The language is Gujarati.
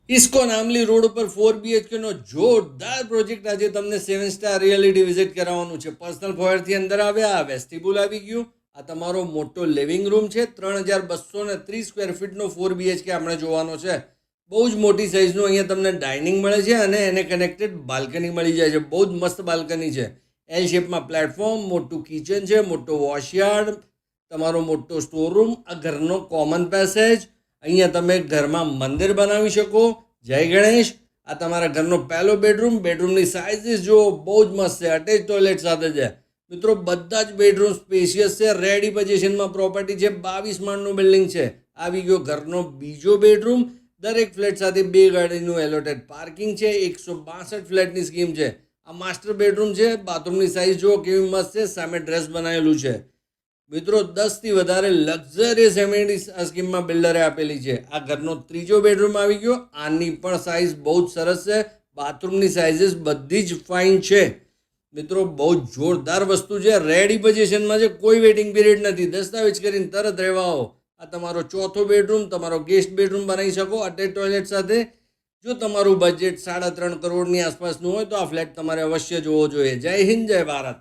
ઇસ્કોન આમલી રોડ ઉપર 4 BHK નો જોરદાર પ્રોજેક્ટ આજે તમને 7 સ્ટાર રિયાલિટી વિઝિટ કરાવવાનું છે. પર્સનલ ફોયરથી અંદર આવ્યા, વેસ્ટિબ્યુલ આવી ગયું. આ તમારો મોટો લિવિંગ રૂમ છે. 3230 સ્ક્વેર ફીટનો 4 BHK આપણે જોવાનો છે. બહુ જ મોટી સાઇઝનું અહીંયા તમને ડાઇનિંગ મળે છે અને એને કનેક્ટેડ બાલ્કની મળી જાય છે. બહુ જ મસ્ત બાલ્કની છે. એલ શેપમાં પ્લેટફોર્મ, મોટું કિચન છે, મોટો વોશયાર્ડ, તમારો મોટો સ્ટોર રૂમ, આ ઘરનો કોમન પેસેજ. અહીંયા તમે ઘરમાં મંદિર બનાવી શકો. જય ગણેશ. આ તમારા ઘરનો પહેલો બેડરૂમ. બેડરૂમની સાઇઝીસ જુઓ, બહુ જ મસ્ત છે. અટેચ ટોયલેટ સાથે છે. મિત્રો બધા જ બેડરૂમ સ્પેશિયસ છે. રેડી પોઝિશનમાં પ્રોપર્ટી છે. 22 માળનું બિલ્ડિંગ છે. આવી ગયો ઘરનો બીજો બેડરૂમ. દરેક ફ્લેટ સાથે 2 ગાડીનું એલોટેડ પાર્કિંગ છે. 162 ફ્લેટની સ્કીમ છે. આ માસ્ટર બેડરૂમ છે. બાથરૂમની સાઇઝ જુઓ કેવી મસ્ત છે. સામે ડ્રેસ બનાવેલું છે. મિત્રો 10થી વધારે લક્ઝરિયસ એમિનિટીઝ આ સ્કીમમાં બિલ્ડરે આપેલી છે. આ ઘરનો ત્રીજો બેડરૂમ આવી ગયો. આની પણ સાઇઝ બહુ જ સરસ છે. બાથરૂમની સાઇઝીસ બધી જ ફાઇન છે. મિત્રો બહુ જ જોરદાર વસ્તુ છે. રેડી પોઝિશનમાં છે. કોઈ વેઇટિંગ પીરિયડ નથી. દસ્તાવેજ કરીને તરત રહેવા આવો. આ તમારો ચોથો બેડરૂમ, તમારો ગેસ્ટ બેડરૂમ બનાવી શકો અટેચ ટોયલેટ સાથે. જો તમારું બજેટ 3.5 કરોડની આસપાસનું હોય તો આ ફ્લેટ તમારે અવશ્ય જોવો જોઈએ. જય હિન્દ, જય ભારત.